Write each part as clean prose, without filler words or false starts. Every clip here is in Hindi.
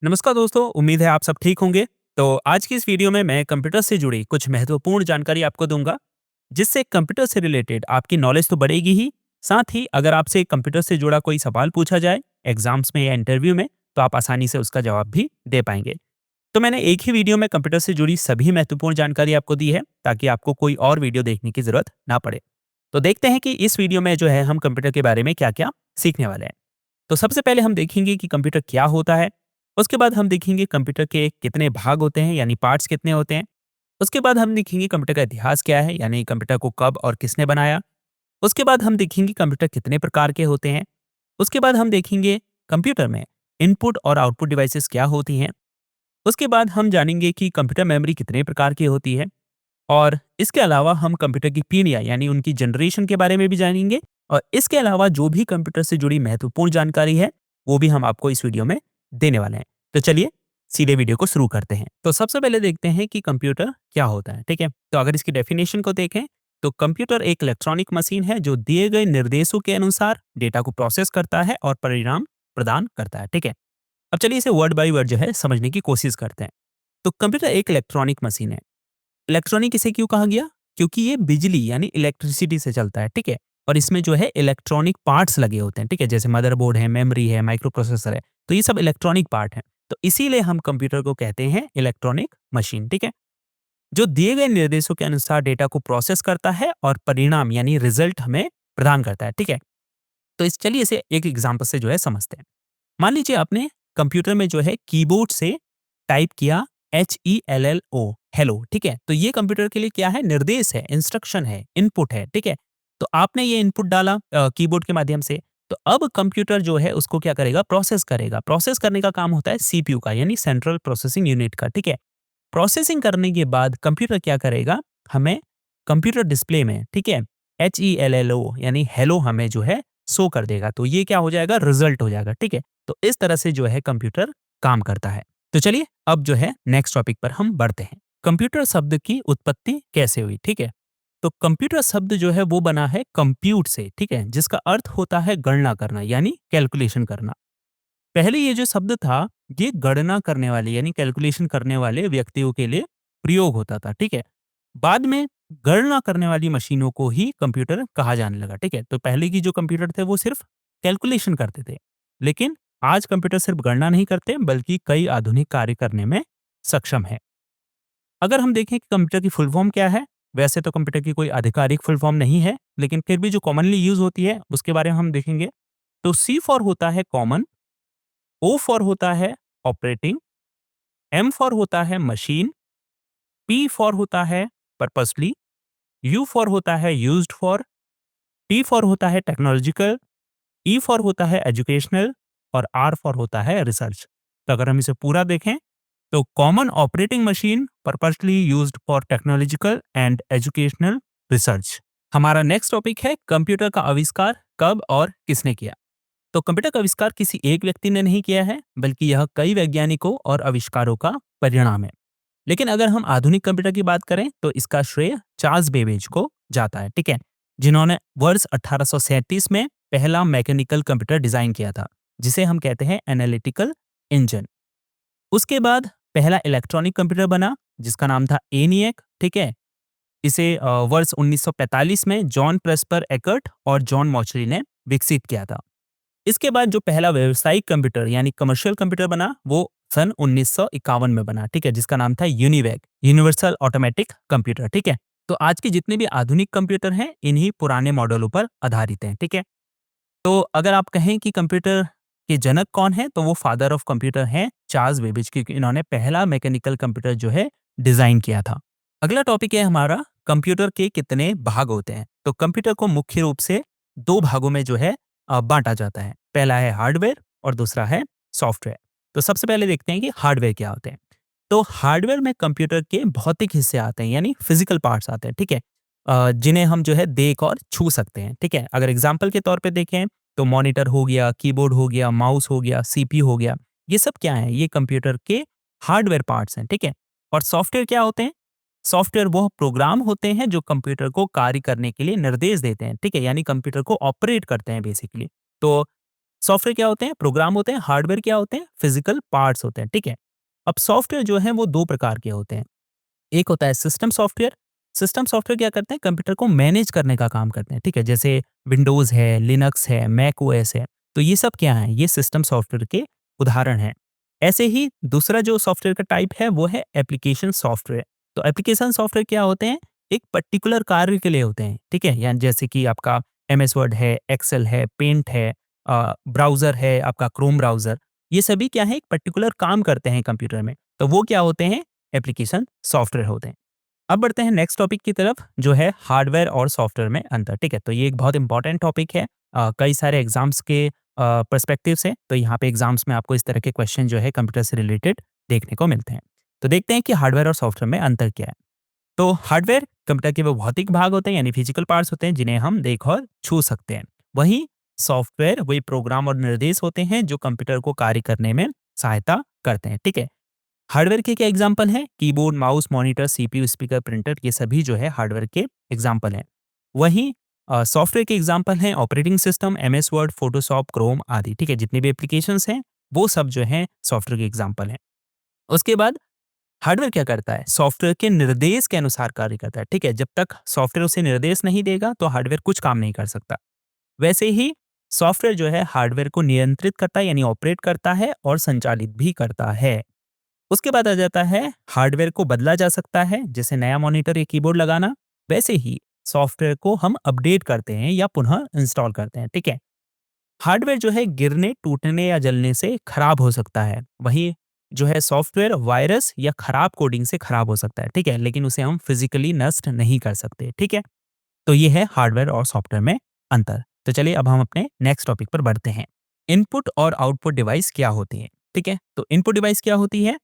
नमस्कार दोस्तों, उम्मीद है आप सब ठीक होंगे। तो आज की इस वीडियो में मैं कंप्यूटर से जुड़ी कुछ महत्वपूर्ण जानकारी आपको दूंगा, जिससे कंप्यूटर से रिलेटेड आपकी नॉलेज तो बढ़ेगी ही, साथ ही अगर आपसे कंप्यूटर से जुड़ा कोई सवाल पूछा जाए एग्जाम्स में या इंटरव्यू में, तो आप आसानी से उसका जवाब भी दे पाएंगे। तो मैंने एक ही वीडियो में कंप्यूटर से जुड़ी सभी महत्वपूर्ण जानकारी आपको दी है, ताकि आपको कोई और वीडियो देखने की जरूरत ना पड़े। तो देखते हैं कि इस वीडियो में जो है हम कंप्यूटर के बारे में क्या-क्या सीखने वाले हैं। तो सबसे पहले हम देखेंगे कि कंप्यूटर क्या होता है। उसके बाद हम देखेंगे कंप्यूटर के कितने भाग होते हैं, यानी पार्ट्स कितने होते हैं। उसके बाद हम देखेंगे कंप्यूटर का इतिहास क्या है, यानी कंप्यूटर को कब और किसने बनाया। उसके बाद हम देखेंगे कंप्यूटर कितने प्रकार के होते हैं। उसके बाद हम देखेंगे कंप्यूटर में इनपुट और आउटपुट डिवाइसेस क्या होती हैं। उसके बाद हम जानेंगे कि कंप्यूटर मेमोरी कितने प्रकार की होती है। और इसके अलावा हम कंप्यूटर की पीढ़ियाँ यानी उनकी जनरेशन के बारे में भी जानेंगे। और इसके अलावा जो भी कंप्यूटर से जुड़ी महत्वपूर्ण जानकारी है, वो भी हम आपको इस वीडियो में देने वाले हैं। तो चलिए सीधे वीडियो को शुरू करते हैं। तो सबसे पहले देखते हैं कि कंप्यूटर क्या होता है, ठीक है? तो अगर इसकी डेफिनेशन को देखें, तो कंप्यूटर एक इलेक्ट्रॉनिक मशीन है जो दिए गए निर्देशों के अनुसार डेटा को प्रोसेस करता है और परिणाम प्रदान करता है, ठीक है? अब चलिए इसे वर्ड बाय वर्ड जो है समझने की कोशिश करते हैं। तो कंप्यूटर एक इलेक्ट्रॉनिक मशीन है। इलेक्ट्रॉनिक इसे क्यों कहा गया? क्योंकि ये बिजली यानी इलेक्ट्रिसिटी से चलता है, ठीक है? और इसमें जो है इलेक्ट्रॉनिक पार्ट्स लगे होते हैं, ठीक है? जैसे मदरबोर्ड है, मेमोरी है, माइक्रो प्रोसेसर है। तो ये सब इलेक्ट्रॉनिक पार्ट हैं। तो इसीलिए हम कंप्यूटर को कहते हैं इलेक्ट्रॉनिक मशीन, ठीक है? जो दिए गए निर्देशों के अनुसार डेटा को प्रोसेस करता है और परिणाम यानी रिजल्ट हमें प्रदान करता है, ठीक है? तो इस चलिए इसे एक एग्जांपल से जो है समझते हैं। मान लीजिए आपने कंप्यूटर में जो है कीबोर्ड से टाइप किया HELLO हेलो, ठीक है? तो ये कंप्यूटर के लिए क्या है? निर्देश है, इंस्ट्रक्शन है, इनपुट है, ठीक है? तो आपने ये इनपुट डाला कीबोर्ड के माध्यम से, तो अब कंप्यूटर जो है उसको क्या करेगा? प्रोसेस करेगा। प्रोसेस करने का काम होता है सीपीयू का यानी सेंट्रल प्रोसेसिंग यूनिट का, ठीक है? प्रोसेसिंग करने के बाद कंप्यूटर क्या करेगा? हमें कंप्यूटर डिस्प्ले में, ठीक है? HELLO यानी हेलो हमें जो है शो कर देगा। तो ये क्या हो जाएगा? रिजल्ट हो जाएगा, ठीक है? तो इस तरह से जो है कंप्यूटर काम करता है। तो चलिए अब जो है नेक्स्ट टॉपिक पर हम बढ़ते हैं। कंप्यूटर शब्द की उत्पत्ति कैसे हुई, ठीक है? तो कंप्यूटर शब्द जो है वो बना है कंप्यूट से, ठीक है? जिसका अर्थ होता है गणना करना यानी कैलकुलेशन करना। पहले ये जो शब्द था, ये गणना करने वाले यानी कैलकुलेशन करने वाले व्यक्तियों के लिए प्रयोग होता था, ठीक है? बाद में गणना करने वाली मशीनों को ही कंप्यूटर कहा जाने लगा, ठीक है? तो पहले की जो कंप्यूटर थे वो सिर्फ कैलकुलेशन करते थे। लेकिन आज कंप्यूटर सिर्फ गणना नहीं करते बल्कि कई आधुनिक कार्य करने में सक्षम है। अगर हम देखें कि कंप्यूटर की फुल फॉर्म क्या है, वैसे तो कंप्यूटर की कोई आधिकारिक फुल फॉर्म नहीं है, लेकिन फिर भी जो कॉमनली यूज़ होती है उसके बारे में हम देखेंगे। तो सी फॉर होता है कॉमन, ओ फॉर होता है ऑपरेटिंग, एम फॉर होता है मशीन, पी फॉर होता है पर्पसली, यू फॉर होता है यूज्ड फॉर, टी फॉर होता है टेक्नोलॉजिकल, ई फॉर होता है एजुकेशनल और आर फॉर होता है रिसर्च। तो अगर हम इसे पूरा देखें, तो common operating machine, purposely used for technological and educational research. हमारा नेक्स्ट टॉपिक है कंप्यूटर का आविष्कार कब और किसने किया। तो कंप्यूटर का आविष्कार किसी एक व्यक्ति ने नहीं किया है, बल्कि यह कई वैज्ञानिकों और आविष्कारों का परिणाम है। लेकिन अगर हम आधुनिक कंप्यूटर की बात करें, तो इसका श्रेय चार्ल्स बेबेज को जाता है, ठीक है? जिन्होंने वर्ष 1837 में पहला मैकेनिकल कंप्यूटर डिजाइन किया था, जिसे हम कहते हैं एनालिटिकल इंजन। उसके बाद पहला इलेक्ट्रॉनिक कंप्यूटर बना, जिसका नाम था एनिएक, ठीक है? इसे वर्ष 1945 में जॉन प्रेस्पर एकर्ट और जॉन मॉचरी ने विकसित किया था। इसके बाद जो पहला व्यावसायिक कंप्यूटर यानी कमर्शियल कंप्यूटर बना, वो सन 1951 में बना, ठीक है? जिसका नाम था यूनिवैक, यूनिवर्सल ऑटोमेटिक कंप्यूटर, ठीक है? तो आज के जितने भी आधुनिक कंप्यूटर हैं, इन्हीं पुराने मॉडलों पर आधारित हैं, ठीक है? तो अगर आप कहें कि कंप्यूटर के जनक कौन है, तो वो फादर ऑफ कंप्यूटर हैं चार्ल्स बेबेज, क्योंकि इन्होंने पहला मैकेनिकल कंप्यूटर जो है डिजाइन किया था। अगला टॉपिक है हमारा कंप्यूटर के कितने भाग होते हैं। तो कंप्यूटर को मुख्य रूप से दो भागों में जो है बांटा जाता है। पहला है हार्डवेयर और दूसरा है सॉफ्टवेयर। तो सबसे पहले देखते हैं कि हार्डवेयर क्या होते हैं। तो हार्डवेयर में कंप्यूटर के भौतिक हिस्से आते हैं यानी फिजिकल पार्ट्स आते हैं, ठीक है? जिन्हें हम जो है देख और छू सकते हैं, ठीक है? अगर एग्जाम्पल के तौर पे देखें, तो मॉनिटर हो गया, कीबोर्ड हो गया, माउस हो गया, सीपीयू हो गया। ये सब क्या है? ये कंप्यूटर के हार्डवेयर पार्ट्स हैं, ठीक है? और सॉफ्टवेयर क्या होते हैं? सॉफ्टवेयर वो प्रोग्राम होते हैं जो कंप्यूटर को कार्य करने के लिए निर्देश देते हैं, ठीक है? यानी कंप्यूटर को ऑपरेट करते हैं बेसिकली। तो सॉफ्टवेयर क्या होते हैं? प्रोग्राम होते हैं। हार्डवेयर क्या होते हैं? फिजिकल पार्ट्स होते हैं, ठीक है? अब सॉफ्टवेयर जो है वो 2 प्रकार के होते हैं। एक होता है सिस्टम सॉफ्टवेयर। सिस्टम सॉफ्टवेयर क्या करते हैं? कंप्यूटर को मैनेज करने का काम करते हैं, ठीक है? जैसे विंडोज़ है, लिनक्स है, मैक ओएस है। तो ये सब क्या हैं? ये सिस्टम सॉफ्टवेयर के उदाहरण हैं। ऐसे ही दूसरा जो सॉफ्टवेयर का टाइप है वो है एप्लीकेशन सॉफ्टवेयर। तो एप्लीकेशन सॉफ्टवेयर क्या होते हैं? एक पर्टिकुलर कार्य के लिए होते हैं, ठीक है? या जैसे कि आपका एमएस वर्ड है, एक्सेल है, पेंट है, ब्राउज़र है, आपका क्रोम ब्राउज़र। ये सभी क्या है? एक पर्टिकुलर काम करते हैं कंप्यूटर में। तो वो क्या होते हैं? एप्लीकेशन सॉफ्टवेयर होते हैं। अब बढ़ते हैं नेक्स्ट टॉपिक की तरफ जो है हार्डवेयर और सॉफ्टवेयर में अंतर, ठीक है? तो ये एक बहुत इंपॉर्टेंट टॉपिक है। कई सारे एग्ज़ाम्स के पर्सपेक्टिव से तो यहाँ पे एग्ज़ाम्स में आपको इस तरह के क्वेश्चन जो है कंप्यूटर से रिलेटेड देखने को मिलते हैं। तो देखते हैं कि हार्डवेयर और सॉफ्टवेयर में अंतर क्या है? तो हार्डवेयर कंप्यूटर के वो भौतिक भाग होते हैं यानी फिजिकल पार्ट्स होते हैं जिन्हें हम देख और छू सकते हैं। वहीं सॉफ्टवेयर वही प्रोग्राम और निर्देश होते हैं जो कंप्यूटर को कार्य करने में सहायता करते हैं, ठीक है? हार्डवेयर के क्या एग्जाम्पल हैं? Keyboard, mouse, monitor, CPU, speaker, printer ये सभी जो है हार्डवेयर के एग्जाम्पल हैं। वहीं सॉफ्टवेयर के एग्जाम्पल हैं operating system, MS word, Photoshop, Chrome आदि, ठीक है? जितने भी एप्लीकेशंस हैं वो सब जो हैं सॉफ्टवेयर के एग्जाम्पल हैं। उसके बाद हार्डवेयर क्या करता है? सॉफ्टवेयर के निर्देश के अनुसार कार्य करता है, ठीक है? जब तक सॉफ्टवेयर उसे निर्देश नहीं देगा तो हार्डवेयर कुछ काम नहीं कर सकता। वैसे ही सॉफ्टवेयर जो है हार्डवेयर को नियंत्रित करता है यानी ऑपरेट करता है और संचालित भी करता है। उसके बाद आ जाता है हार्डवेयर को बदला जा सकता है, जैसे नया मॉनिटर या कीबोर्ड लगाना। वैसे ही सॉफ्टवेयर को हम अपडेट करते हैं या पुनः इंस्टॉल करते हैं, ठीक है? हार्डवेयर जो है गिरने, टूटने या जलने से खराब हो सकता है। वहीं जो है सॉफ्टवेयर वायरस या खराब कोडिंग से खराब हो सकता है, ठीक है? लेकिन उसे हम फिजिकली नष्ट नहीं कर सकते, ठीक है? तो ये है हार्डवेयर और सॉफ्टवेयर में अंतर। तो चलिए अब हम अपने नेक्स्ट टॉपिक पर बढ़ते हैं। इनपुट और आउटपुट डिवाइस क्या होती हैं? ठीक है? तो इनपुट डिवाइस क्या होती है?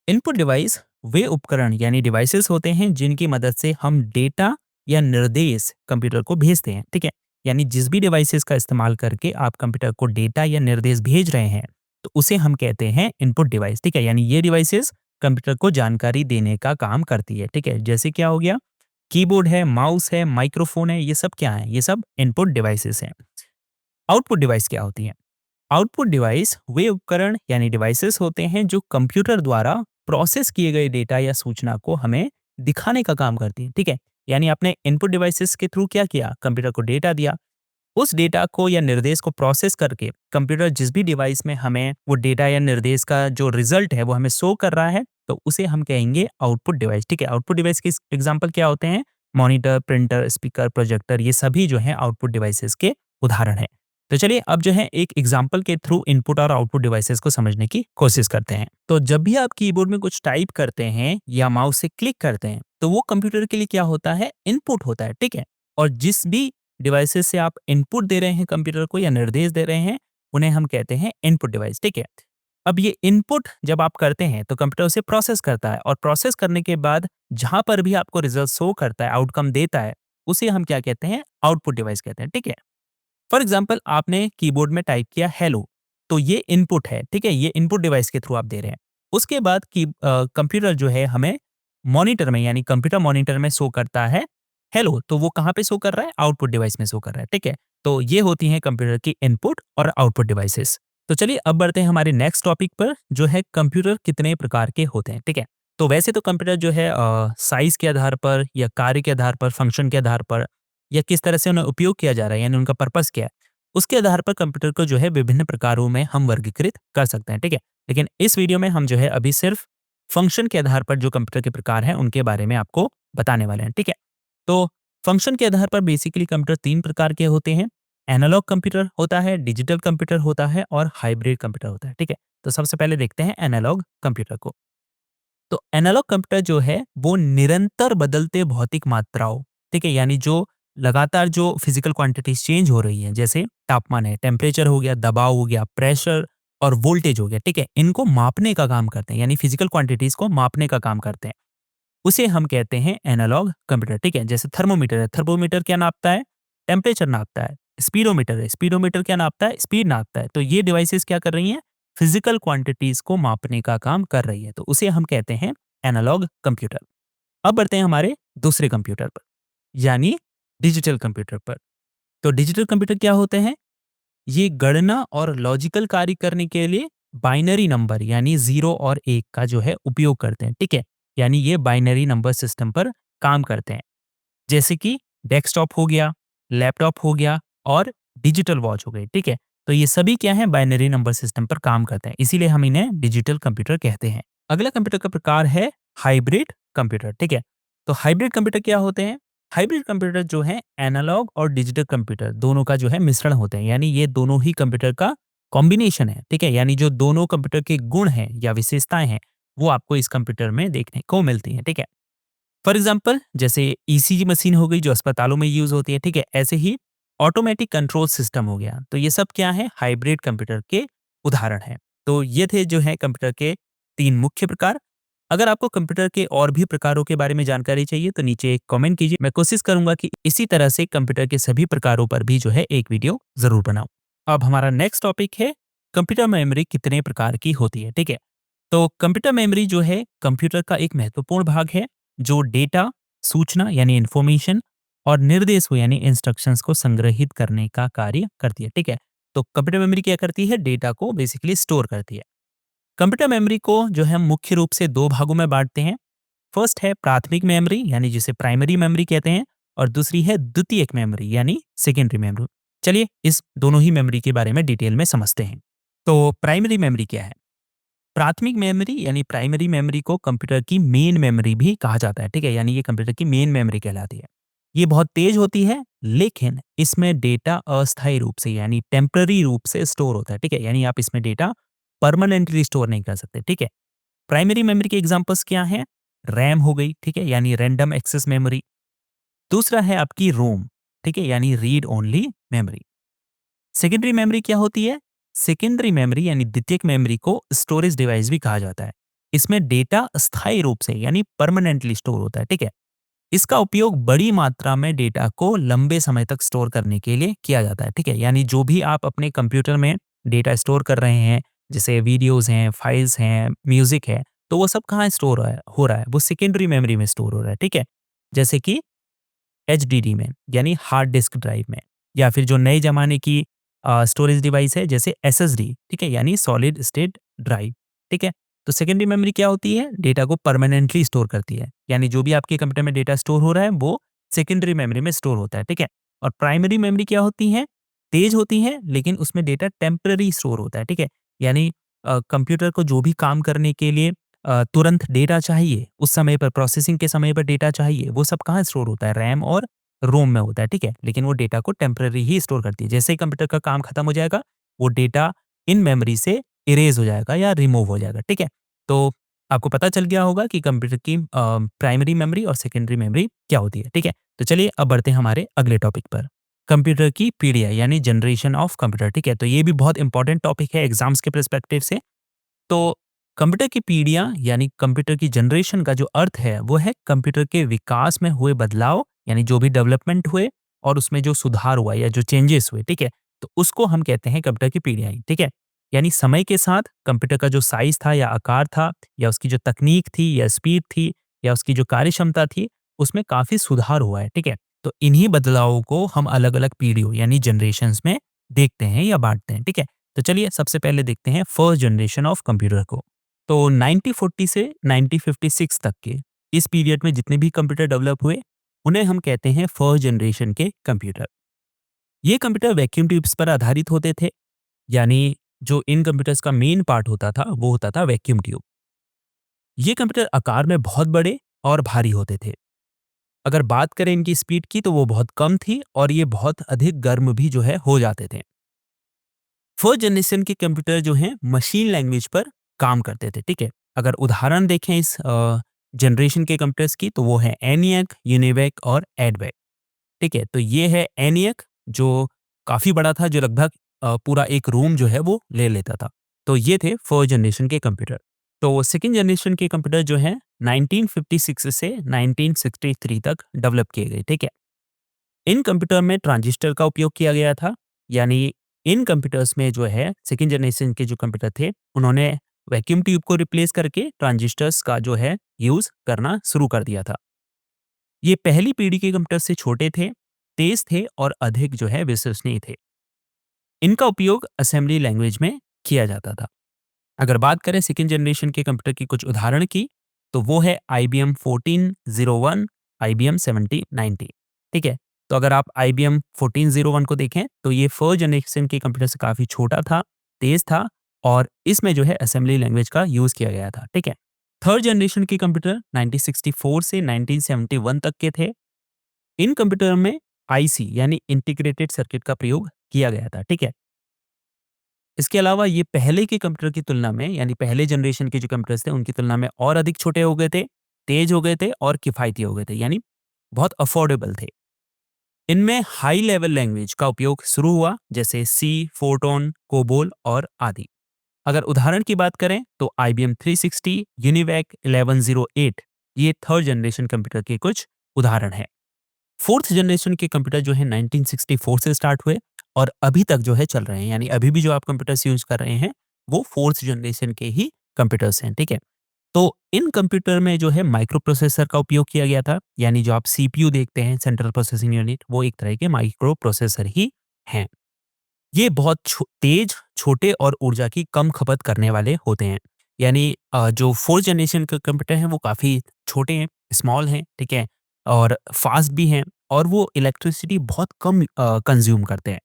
इनपुट डिवाइस वे उपकरण यानी डिवाइसेस होते हैं जिनकी मदद से हम डेटा या निर्देश कंप्यूटर को भेजते हैं, ठीक है? यानी जिस भी डिवाइसेस का इस्तेमाल करके आप कंप्यूटर को डेटा या निर्देश भेज रहे हैं तो उसे हम कहते हैं इनपुट डिवाइस, ठीक है? यानी ये डिवाइसेस कंप्यूटर को जानकारी देने का काम करती है, ठीक है? जैसे क्या हो गया? कीबोर्ड है, माउस है, माइक्रोफोन है, ये सब क्या है? ये सब इनपुट डिवाइसेस हैं। आउटपुट डिवाइस क्या होती है? आउटपुट डिवाइस वे उपकरण यानी डिवाइसेस होते हैं जो कंप्यूटर द्वारा प्रोसेस किए गए डेटा या सूचना को हमें दिखाने का काम करती है, ठीक है? यानी आपने इनपुट डिवाइसेस के थ्रू क्या किया? कंप्यूटर को डेटा दिया। उस डेटा को या निर्देश को प्रोसेस करके कंप्यूटर जिस भी डिवाइस में हमें वो डेटा या निर्देश का जो रिजल्ट है वो हमें शो कर रहा है तो उसे हम कहेंगे आउटपुट डिवाइस, ठीक है? आउटपुट डिवाइस के एग्जांपल क्या होते हैं? मॉनिटर, प्रिंटर, स्पीकर, प्रोजेक्टर ये सभी जो हैं आउटपुट डिवाइसेस के उदाहरण हैं। तो चलिए अब जो है एक एग्जांपल के थ्रू इनपुट और आउटपुट डिवाइसेस को समझने की कोशिश करते हैं। तो जब भी आप कीबोर्ड में कुछ टाइप करते हैं या माउस से क्लिक करते हैं तो वो कंप्यूटर के लिए क्या होता है? इनपुट होता है, ठीक है? और जिस भी डिवाइसेस से आप इनपुट दे रहे हैं कंप्यूटर को या निर्देश दे रहे हैं, उन्हें हम कहते हैं इनपुट डिवाइस, ठीक है? अब ये इनपुट जब आप करते हैं तो कंप्यूटर उसे प्रोसेस करता है और प्रोसेस करने के बाद जहाँ पर भी आपको रिजल्ट शो करता है, आउटकम देता है, उसे हम क्या कहते हैं? आउटपुट डिवाइस कहते हैं, ठीक है? फॉर एग्जाम्पल आपने कीबोर्ड में टाइप किया हेलो, तो ये इनपुट है, ठीक है? ये इनपुट डिवाइस के थ्रू आप दे रहे हैं। उसके बाद कंप्यूटर जो है हमें मॉनिटर में यानी कंप्यूटर मॉनिटर में शो करता है हेलो, तो वो कहाँ पे शो कर रहा है? आउटपुट डिवाइस में शो कर रहा है, ठीक है? तो ये होती हैं कंप्यूटर की इनपुट और आउटपुट डिवाइसेस। तो चलिए अब बढ़ते हैं हमारे नेक्स्ट टॉपिक पर जो है कंप्यूटर कितने प्रकार के होते हैं, ठीक है? तो वैसे तो कंप्यूटर जो है साइज़ के आधार पर या कार्य के आधार पर, फंक्शन के आधार पर या किस तरह से उन्हें उपयोग किया जा रहा है यानी उनका पर्पस क्या है, उसके आधार पर कंप्यूटर को जो है विभिन्न प्रकारों में हम वर्गीकृत कर सकते हैं, ठीक है? लेकिन इस वीडियो में हम जो है अभी सिर्फ फंक्शन के आधार पर जो कंप्यूटर के प्रकार हैं उनके बारे में आपको बताने वाले हैं, ठीक है? तो फंक्शन के आधार पर बेसिकली कंप्यूटर 3 प्रकार के होते हैं। एनालॉग कंप्यूटर होता है, डिजिटल कंप्यूटर होता है और हाइब्रिड कंप्यूटर होता है, ठीक है? तो सबसे पहले देखते हैं एनालॉग कंप्यूटर को। तो एनालॉग कंप्यूटर जो है वो निरंतर बदलते भौतिक मात्राओं, ठीक है? यानी जो लगातार जो फिजिकल क्वांटिटीज चेंज हो रही हैं जैसे तापमान है, टेम्परेचर हो गया, दबाव हो गया, प्रेशर और वोल्टेज हो गया, ठीक है? इनको मापने का काम करते हैं यानी फिजिकल क्वांटिटीज को मापने का काम करते हैं। उसे हम कहते हैं एनालॉग कंप्यूटर, ठीक है? जैसे थर्मोमीटर है, थर्मोमीटर क्या नापता है? टेम्परेचर नापता है। स्पीडोमीटर है, स्पीडोमीटर क्या नापता है? स्पीड नापता है। तो ये डिवाइसेस क्या कर रही हैं? फिजिकल क्वांटिटीज को मापने का काम कर रही है, तो उसे हम कहते हैं एनालॉग कंप्यूटर। अब बढ़ते हैं हमारे दूसरे कंप्यूटर पर, यानी डिजिटल कंप्यूटर पर। तो डिजिटल कंप्यूटर क्या होते हैं? ये गणना और लॉजिकल कार्य करने के लिए बाइनरी नंबर यानी 0 और 1 का जो है उपयोग करते हैं, ठीक है? यानी ये बाइनरी नंबर सिस्टम पर काम करते हैं। जैसे कि डेस्कटॉप हो गया, लैपटॉप हो गया और डिजिटल वॉच हो गई, ठीक है? तो ये सभी क्या हैं बाइनरी नंबर सिस्टम पर काम करते हैं, इसीलिए हम इन्हें डिजिटल कंप्यूटर कहते हैं। अगला कंप्यूटर का प्रकार है हाइब्रिड कंप्यूटर, ठीक है? तो हाइब्रिड कंप्यूटर क्या होते हैं? हाइब्रिड कंप्यूटर जो है एनालॉग और डिजिटल कंप्यूटर दोनों का जो है मिश्रण होते हैं, यानी ये दोनों ही कंप्यूटर का कॉम्बिनेशन है, ठीक है? यानी जो दोनों कंप्यूटर के गुण हैं या विशेषताएँ हैं, वो आपको इस कंप्यूटर में देखने को मिलती हैं, ठीक है? फॉर एग्जाम्पल जैसे ईसीजी मशीन हो गई जो अस्पतालों में यूज होती है, ठीक है? ऐसे ही ऑटोमेटिक कंट्रोल सिस्टम हो गया। तो ये सब क्या है हाइब्रिड कंप्यूटर के उदाहरण हैं। तो ये थे जो है कंप्यूटर के 3 मुख्य प्रकार। अगर आपको कंप्यूटर के और भी प्रकारों के बारे में जानकारी चाहिए तो नीचे एक कमेंट कीजिए। मैं कोशिश करूंगा कि इसी तरह से कंप्यूटर के सभी प्रकारों पर भी जो है एक वीडियो ज़रूर बनाऊं। अब हमारा नेक्स्ट टॉपिक है कंप्यूटर मेमोरी कितने प्रकार की होती है, ठीक है? तो कंप्यूटर मेमोरी जो है कंप्यूटर का एक महत्वपूर्ण भाग है जो डेटा, सूचना यानी इंफॉर्मेशन और निर्देश को यानी इंस्ट्रक्शंस को संग्रहित करने का कार्य करती है, ठीक है? तो कंप्यूटर मेमोरी क्या करती है? डेटा को बेसिकली स्टोर करती है। कंप्यूटर मेमोरी को जो है हम मुख्य रूप से 2 भागों में बाँटते हैं। फर्स्ट है प्राथमिक मेमोरी यानी जिसे प्राइमरी मेमोरी कहते हैं और दूसरी है द्वितीयक मेमोरी यानी सेकेंडरी मेमोरी। चलिए इस दोनों ही मेमोरी के बारे में डिटेल में समझते हैं। तो प्राइमरी मेमोरी क्या है? प्राथमिक मेमोरी यानी प्राइमरी मेमोरी को कंप्यूटर की मेन मेमोरी भी कहा जाता है, ठीक है? यानी ये कंप्यूटर की मेन मेमोरी कहलाती है। ये बहुत तेज होती है, लेकिन इसमें डेटा अस्थायी रूप से यानी टेम्पररी रूप से स्टोर होता है, ठीक है? यानी आप इसमें डेटा परमानेंटली स्टोर नहीं कर सकते, ठीक है? प्राइमरी मेमोरी के एग्जांपल्स क्या हैं? रैम हो गई, ठीक है? यानी रैंडम एक्सेस मेमोरी। दूसरा है आपकी रोम, ठीक है? यानी read only memory. Secondary memory क्या होती है? सेकेंडरी मेमोरी यानी द्वितीयक मेमोरी को स्टोरेज डिवाइस भी कहा जाता है। इसमें डेटा स्थायी रूप से यानी परमानेंटली स्टोर होता है, ठीक है? इसका उपयोग बड़ी मात्रा में डेटा को लंबे समय तक स्टोर करने के लिए किया जाता है, ठीक है? यानी जो भी आप अपने कंप्यूटर में डेटा स्टोर कर रहे हैं, जैसे वीडियोज़ हैं, फाइल्स हैं, म्यूज़िक है, तो वो सब कहाँ स्टोर हो रहा है? वो सेकेंडरी मेमोरी में स्टोर हो रहा है, ठीक है? जैसे कि एचडीडी में यानी हार्ड डिस्क ड्राइव में या फिर जो नए ज़माने की स्टोरेज डिवाइस है जैसे एसएसडी, ठीक है? यानी सॉलिड स्टेट ड्राइव, ठीक है? तो सेकेंडरी मेमोरी क्या होती है? डेटा को परमानेंटली स्टोर करती है। यानी जो भी आपके कंप्यूटर में डेटा स्टोर हो रहा है वो सेकेंडरी मेमोरी में स्टोर होता है, ठीक है? और प्राइमरी मेमोरी क्या होती है? तेज़ होती है लेकिन उसमें डेटा टेम्परेरी स्टोर होता है, ठीक है? यानी कंप्यूटर को जो भी काम करने के लिए तुरंत डेटा चाहिए, उस समय पर प्रोसेसिंग के समय पर डेटा चाहिए, वो सब कहाँ स्टोर होता है? रैम और रोम में होता है, ठीक है? लेकिन वो डेटा को टेम्परेरी ही स्टोर करती है। जैसे ही कंप्यूटर का काम खत्म हो जाएगा, वो डेटा इन मेमोरी से इरेज़ हो जाएगा या रिमूव हो जाएगा, ठीक है? तो आपको पता चल गया होगा कि कंप्यूटर की प्राइमरी मेमोरी और सेकेंडरी मेमोरी क्या होती है, ठीक है? तो चलिए अब बढ़ते हैं हमारे अगले टॉपिक पर। कंप्यूटर की पीढ़ियाँ यानी जनरेशन ऑफ कंप्यूटर, ठीक है? तो ये भी बहुत इंपॉर्टेंट टॉपिक है एग्ज़ाम्स के पर्सपेक्टिव से। तो कंप्यूटर की पीढ़ियाँ यानी कंप्यूटर की जनरेशन का जो अर्थ है वो है कंप्यूटर के विकास में हुए बदलाव यानी जो भी डेवलपमेंट हुए और उसमें जो सुधार हुआ या जो चेंजेस हुए, ठीक है? तो उसको हम कहते हैं कंप्यूटर की पीढ़ियाँ, ठीक है? यानी समय के साथ कंप्यूटर का जो साइज था या आकार था या उसकी जो तकनीक थी या स्पीड थी या उसकी जो कार्यक्षमता थी उसमें काफ़ी सुधार हुआ है, ठीक है? तो इन्हीं बदलावों को हम अलग-अलग पीढ़ियों यानी जनरेशंस में देखते हैं या बाँटते हैं, ठीक है? तो चलिए सबसे पहले देखते हैं फर्स्ट जनरेशन ऑफ कंप्यूटर को। तो 1940 से 1956 तक के इस पीरियड में जितने भी कंप्यूटर डेवलप हुए, उन्हें हम कहते हैं फर्स्ट जनरेशन के कंप्यूटर। ये कंप्यूटर वैक्यूम ट्यूब्स पर आधारित होते थे, यानी जो इन कंप्यूटर्स का मेन पार्ट होता था, वो होता था वैक्यूम ट्यूब। ये कंप्यूटर आकार में बहुत बड़े और भारी होते थे। अगर बात करें इनकी स्पीड की तो वो बहुत कम थी और ये बहुत अधिक गर्म भी जो है हो जाते थे। फर्स्ट जनरेशन के कंप्यूटर जो हैं मशीन लैंग्वेज पर काम करते थे, ठीक है? अगर उदाहरण देखें इस जनरेशन के कंप्यूटर्स की तो वो है एनियक, यूनिवेक और एडवेक, ठीक है? तो ये है एनियक जो काफ़ी बड़ा था जो लगभग पूरा एक रूम जो है वो ले लेता था। तो ये थे फर्स्ट जनरेशन के कंप्यूटर। तो सेकंड जनरेशन के कंप्यूटर जो हैं 1956 से 1963 तक डेवलप किए गए, ठीक है? इन कंप्यूटर में ट्रांजिस्टर का उपयोग किया गया था, यानी इन कंप्यूटर्स में जो है सेकंड जनरेशन के जो कंप्यूटर थे, उन्होंने वैक्यूम ट्यूब को रिप्लेस करके ट्रांजिस्टर्स का जो है यूज़ करना शुरू कर दिया था। ये पहली पीढ़ी के कंप्यूटर से छोटे थे, तेज़ थे और अधिक जो है विश्वसनीय थे। इनका उपयोग असेंबली लैंग्वेज में किया जाता था। अगर बात करें सेकंड जनरेशन के कंप्यूटर की कुछ उदाहरण की, तो वो है IBM 1401, IBM 7090। ठीक है? तो अगर आप IBM 1401 को देखें, तो ये फर्स्ट जनरेशन के कंप्यूटर से काफ़ी छोटा था, तेज़ था और इसमें जो है असेंबली लैंग्वेज का यूज़ किया गया था। ठीक है? थर्ड जनरेशन के कंप्यूटर 1964 से 1971 तक के थे। इन कंप्यूटर में आईसी यानी इंटीग्रेटेड सर्किट का प्रयोग किया गया था। ठीक है? इसके अलावा ये पहले के कंप्यूटर की तुलना में यानी पहले जनरेशन के जो कंप्यूटर्स थे उनकी तुलना में और अधिक छोटे हो गए थे, तेज हो गए थे और किफ़ायती हो गए थे, यानी बहुत अफोर्डेबल थे। इनमें हाई लेवल लैंग्वेज का उपयोग शुरू हुआ जैसे सी, फोरट्रॉन, कोबोल और आदि। अगर उदाहरण की बात करें तो IBM 360, यूनिवैक 1108 ये थर्ड जनरेशन कंप्यूटर के कुछ उदाहरण हैं। फोर्थ जनरेशन के कंप्यूटर जो है 1964 से स्टार्ट हुए और अभी तक जो है चल रहे हैं, यानी अभी भी जो आप कंप्यूटर्स यूज कर रहे हैं वो फोर्थ जनरेशन के ही कंप्यूटर्स हैं। ठीक है? तो इन कंप्यूटर में जो है माइक्रो प्रोसेसर का उपयोग किया गया था, यानी जो आप सीपीयू देखते हैं, सेंट्रल प्रोसेसिंग यूनिट, वो एक तरह के माइक्रो प्रोसेसर ही हैं। ये बहुत तेज, छोटे और ऊर्जा की कम खपत करने वाले होते हैं। यानी जो फोर्थ जनरेशन के कंप्यूटर हैं वो काफ़ी छोटे हैं, स्मॉल हैं, ठीक है? और फास्ट भी हैं और वो इलेक्ट्रिसिटी बहुत कम कंज़्यूम करते हैं।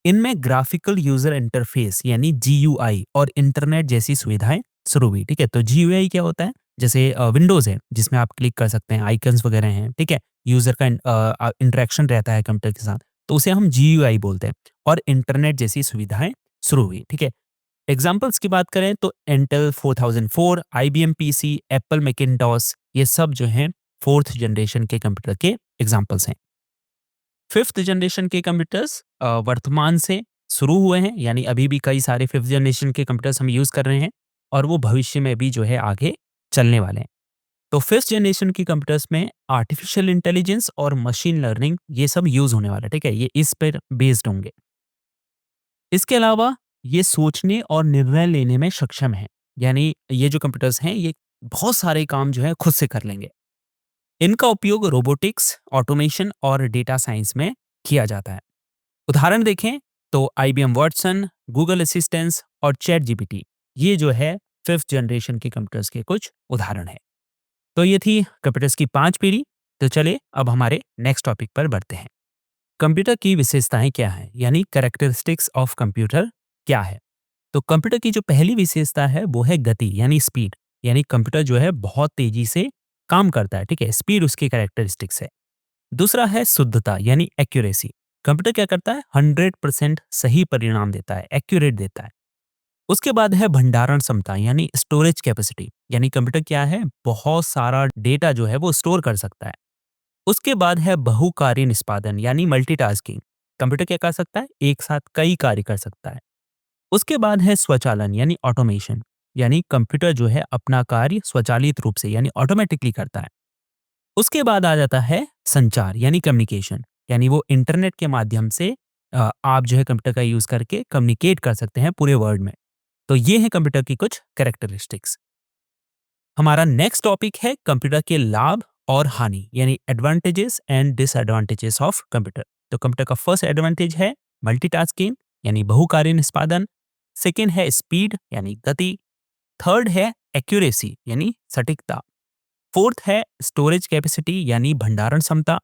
इनमें ग्राफिकल यूज़र इंटरफेस यानी जीयूआई और इंटरनेट जैसी सुविधाएँ शुरू हुई। ठीक है? तो जीयूआई क्या होता है? जैसे विंडोज़ है जिसमें आप क्लिक कर सकते हैं, आइकन्स वगैरह हैं, ठीक है? यूज़र का इंटरेक्शन रहता है कंप्यूटर के साथ, तो उसे हम जीयूआई बोलते हैं और इंटरनेट जैसी सुविधाएँ शुरू हुई। ठीक है? एग्ज़ाम्पल्स की बात करें तो इंटेल 4004, आईबीएम पीसी, एप्पल मैकिन्टॉश ये सब जो हैं 4th जनरेशन के कंप्यूटर के एग्ज़ाम्पल्स हैं। 5th जनरेशन के कंप्यूटर्स वर्तमान से शुरू हुए हैं, यानी अभी भी कई सारे 5th जनरेशन के कंप्यूटर्स हम यूज़ कर रहे हैं और वो भविष्य में भी जो है आगे चलने वाले हैं। तो 5th जनरेशन के कंप्यूटर्स में आर्टिफिशियल इंटेलिजेंस और मशीन लर्निंग ये सब यूज़ होने वाला है, ठीक है? ये इस पर बेस्ड होंगे। इसके अलावा ये सोचने और निर्णय लेने में सक्षम हैं, यानी ये जो कंप्यूटर्स हैं ये बहुत सारे काम जो है खुद से कर लेंगे। इनका उपयोग रोबोटिक्स, ऑटोमेशन और डेटा साइंस में किया जाता है। उदाहरण देखें तो IBM वॉटसन, गूगल असिस्टेंस और चैट जीपीटी ये जो है 5th जनरेशन के कंप्यूटर्स के कुछ उदाहरण हैं। तो ये थी कंप्यूटर्स की 5 पीढ़ी। तो चले अब हमारे नेक्स्ट टॉपिक पर बढ़ते हैं। कंप्यूटर की विशेषताएं क्या हैं, यानी कैरेक्टरिस्टिक्स ऑफ कंप्यूटर क्या है? तो कंप्यूटर की जो पहली विशेषता है वो है गति यानी स्पीड, यानी कंप्यूटर जो है बहुत तेजी से काम करता है। ठीक है? स्पीड उसकी कैरेक्टरिस्टिक्स है। दूसरा है शुद्धता यानी एक्यूरेसी। कंप्यूटर क्या करता है? 100% सही परिणाम देता है, एक्यूरेट देता है। उसके बाद है भंडारण क्षमता यानी स्टोरेज कैपेसिटी, यानी कंप्यूटर क्या है? बहुत सारा डेटा जो है वो स्टोर कर सकता है। उसके बाद है बहुकार्य निष्पादन यानी मल्टीटास्किंग। कंप्यूटर क्या कर सकता है? एक साथ कई कार्य कर सकता है। उसके बाद है स्वचालन यानी ऑटोमेशन, यानी कंप्यूटर जो है अपना कार्य स्वचालित रूप से यानी ऑटोमेटिकली करता है। उसके बाद आ जाता है संचार यानी कम्युनिकेशन, यानी वो इंटरनेट के माध्यम से आप जो है कंप्यूटर का यूज करके कम्युनिकेट कर सकते हैं पूरे वर्ल्ड में। तो ये है कंप्यूटर की कुछ कैरेक्टरिस्टिक्स। हमारा नेक्स्ट टॉपिक है कंप्यूटर के लाभ और हानि यानी advantages and disadvantages of computer. तो कंप्यूटर का फर्स्ट एडवांटेज है मल्टीटास्किंग यानी बहुकार्य निष्पादन। सेकेंड है स्पीड यानी गति। थर्ड है एक्यूरेसी यानी सटीकता। फोर्थ है स्टोरेज कैपेसिटी यानी भंडारण क्षमता।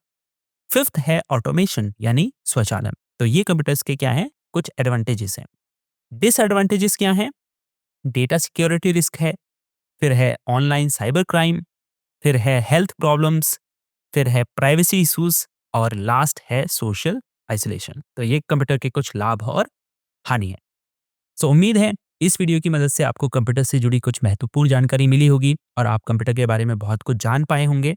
फिफ्थ है ऑटोमेशन यानी स्वचालन। तो ये कंप्यूटर्स के क्या हैं? कुछ एडवांटेजेस हैं। डिसएडवांटेजेस क्या हैं? डेटा सिक्योरिटी रिस्क है, फिर है ऑनलाइन साइबर क्राइम, फिर है हेल्थ प्रॉब्लम्स, फिर है प्राइवेसी इश्यूज और लास्ट है सोशल आइसोलेशन। तो ये कंप्यूटर के कुछ लाभ और हानि है। सो उम्मीद है इस वीडियो की मदद से आपको कंप्यूटर से जुड़ी कुछ महत्वपूर्ण जानकारी मिली होगी और आप कंप्यूटर के बारे में बहुत कुछ जान पाए होंगे।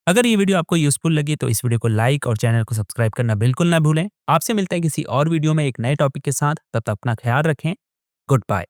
अगर ये वीडियो आपको यूजफुल लगी तो इस वीडियो को लाइक और चैनल को सब्सक्राइब करना बिल्कुल ना भूलें। आपसे मिलते हैं किसी और वीडियो में एक नए टॉपिक के साथ। तब तक अपना ख्याल रखें। Good bye.